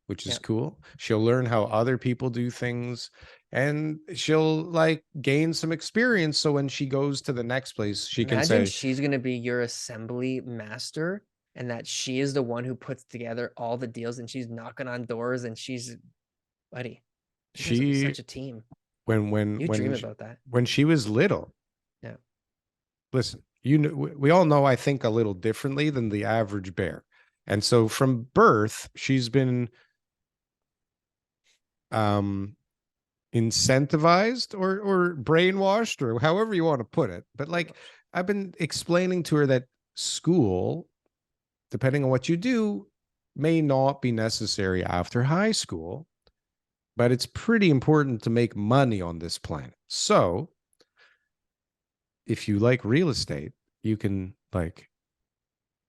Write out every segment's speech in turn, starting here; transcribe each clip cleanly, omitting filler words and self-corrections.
which is cool. She'll learn how other people do things, and she'll like gain some experience. So when she goes to the next place, she can Imagine say, she's going to be your assembly master, and that she is the one who puts together all the deals, and she's knocking on doors, and she's, buddy, you guys will be she such a team. when You dream about that. when she was little. Yeah. Listen, you know, we all know I think a little differently than the average bear. And so from birth, she's been incentivized or brainwashed, or however you want to put it. But like, I've been explaining to her that school, depending on what you do, may not be necessary after high school, but it's pretty important to make money on this planet. So if you like real estate, you can like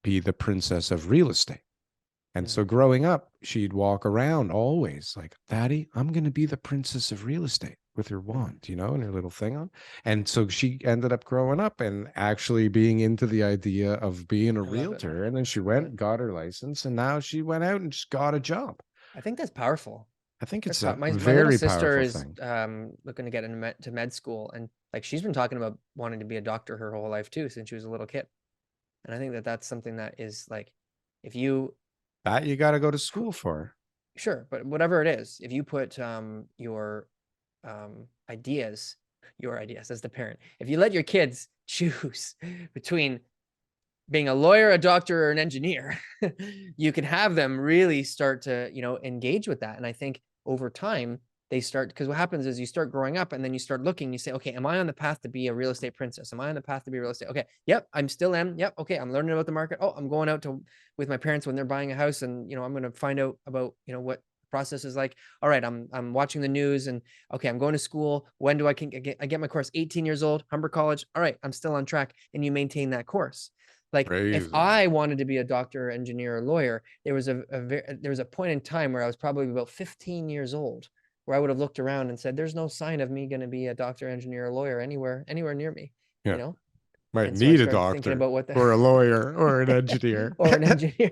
be the princess of real estate. And so growing up, she'd walk around always like, Daddy, I'm going to be the princess of real estate, with her wand, you know, and her little thing on. And so she ended up growing up and actually being into the idea of being a realtor. And then she went, got her license, and now she went out and just got a job. I think that's powerful. I think it's That's a my little very sister powerful is thing. looking to get into med school, and like she's been talking about wanting to be a doctor her whole life too, since she was a little kid. And I think that that's something that is like, if you That you got to go to school for. sure, but whatever it is, if you put your ideas, as the parent, if you let your kids choose between being a lawyer, a doctor, or an engineer, you can have them really start to, you know, engage with that. And I think over time they start, because what happens is you start growing up and then you start looking, you say, okay, am I on the path to be a real estate princess? Am I on the path to be a real estate? Okay. Yep. I'm still am. Yep. Okay. I'm learning about the market. Oh, I'm going out to with my parents when they're buying a house, and, you know, I'm going to find out about, you know, what process is like. All right. I'm watching the news, and okay, I'm going to school. When do I get my course? 18 years old, Humber College. All right. I'm still on track. And you maintain that course. Like if Crazy. I wanted to be a doctor, engineer, or lawyer, there was a point in time where I was probably about 15 years old, where I would have looked around and said, "There's no sign of me going to be a doctor, engineer, or lawyer anywhere near me," you Yeah. know. Might And so I need a started thinking doctor about what the or a lawyer or an engineer. or an engineer.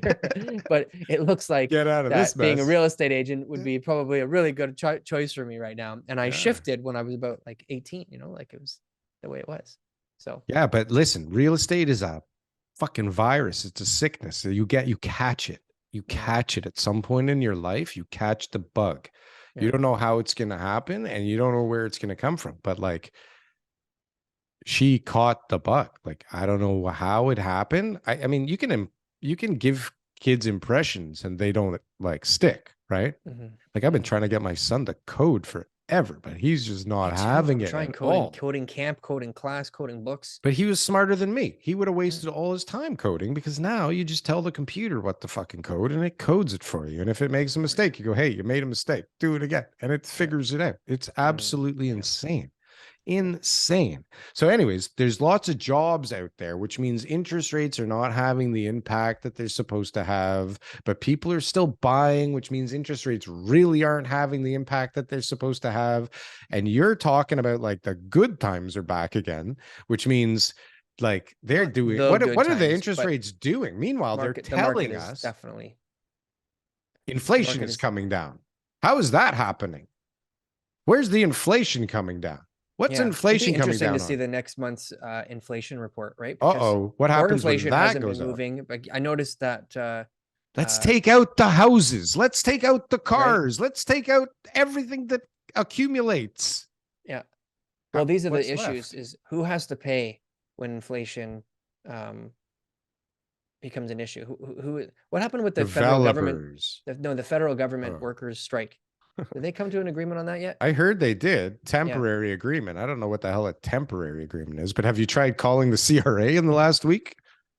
But it looks like Get out of this that being a mess. real estate agent would be probably a really good choice for me right now. And I Yeah. shifted when I was about like 18, you know, like it was the way it was. So Yeah, but listen, real estate is a fucking virus. It's a sickness. You catch it. You catch it at some point in your life. You catch the bug. You don't know how it's going to happen, and you don't know where it's going to come from. But like, she caught the bug. Like, I don't know how it happened. I mean, you can give kids impressions and they don't like stick, right? Like, I've been trying to get my son to code forever, but he's just not having I'm it trying at all. coding camp, coding class, coding books. But he was smarter than me. He would have wasted all his time coding, because now you just tell the computer what to fucking code and it codes it for you. And if it makes a mistake, you go, hey, you made a mistake, do it again. And it figures it out. It's absolutely insane. Insane. So anyways, there's lots of jobs out there, which means interest rates are not having the impact that they're supposed to have, but people are still buying, which means interest rates really aren't having the impact that they're supposed to have. And you're talking about like the good times are back again, which means like they're doing what are the interest rates doing? Meanwhile, they're telling us definitely inflation is coming down. How is that happening? Where's the inflation coming down? What's inflation coming down? Interesting to see the next month's inflation report, right? Uh-oh. What happens when inflation that hasn't goes been up? moving. But I noticed that let's take out the houses. Let's take out the cars. Right? Let's take out everything that accumulates. Yeah. Well, these are the issues: left? is who has to pay when inflation becomes an issue. What happened with the federal government? The federal government workers strike. Did they come to an agreement on that yet? I heard they did. Temporary agreement. I don't know what the hell a temporary agreement is, but have you tried calling the CRA in the last week?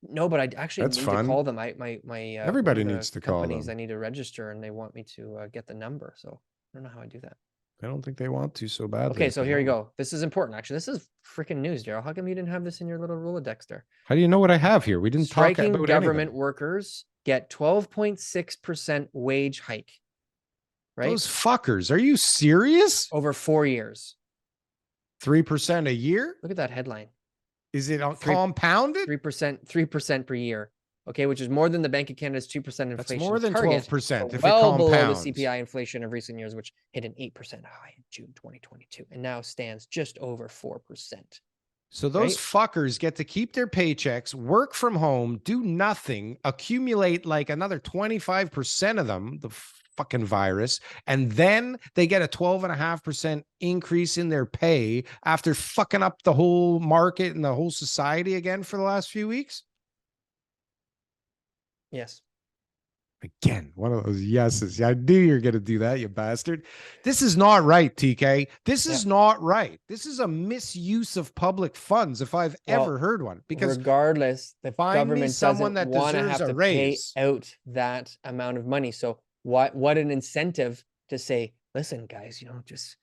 No, but I actually need to call them. My everybody needs to call them. I need to register, and they want me to get the number. So I don't know how I do that. I don't think they want to so badly. Okay, so here you go. This is important. Actually, this is freaking news, Darryl. How come you didn't have this in your little Rolodex there? How do you know what I have here? We didn't talk about government workers get 12.6% wage hike. Right? Those fuckers. Are you serious? Over 4 years. 3% a year? Look at that headline. Is it compounded? 3% per year okay, which is more than the Bank of Canada's 2% inflation That's more than target, 12% but if it well below the compounds. CPI inflation of recent years, which hit an 8% high in June 2022 and now stands just over 4%. So those fuckers get to keep their paychecks, work from home, do nothing, accumulate like another 25% of them, the fucking virus, and then they get a 12.5% increase in their pay after fucking up the whole market and the whole society again for the last few weeks. Yes. Again, one of those yeses. I knew you were going to do that, you bastard. This is not right, TK. This is not right. This is a misuse of public funds if I've ever heard one. Because regardless, the government someone doesn't that want to deserves have a to pay raise. out that amount of money. So what an incentive to say, listen, guys, just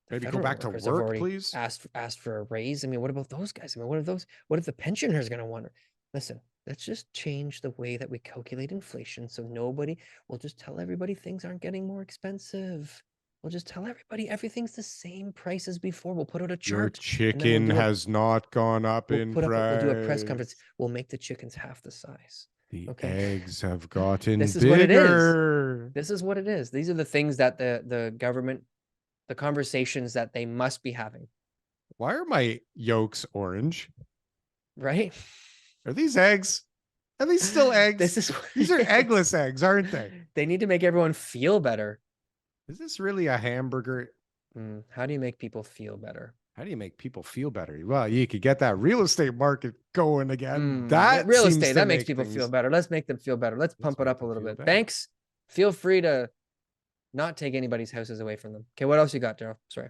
maybe go back to work, please. Asked for a raise. I mean, what about those guys? I mean, what if the pensioners are going to want to listen? Let's just change the way that we calculate inflation. So we'll just tell everybody things aren't getting more expensive. We'll just tell everybody everything's the same price as before. We'll put out a chart. Your chicken has not gone up in price. We'll do a press conference. We'll make the chickens half the size. The eggs have gotten this is bigger. what it is. This is what it is. These are the things that the government, the conversations that they must be having. Why are my yolks orange? Right? Are these eggs? Are these still eggs? These are eggless eggs, aren't they? They need to make everyone feel better. Is this really a hamburger? How do you make people feel better? How do you make people feel better? Well, you could get that real estate market going again. That real estate, that makes people feel better. Let's make them feel better. Let's pump it up a little bit. Banks, feel free to not take anybody's houses away from them. Okay, what else you got, Darryl? Sorry.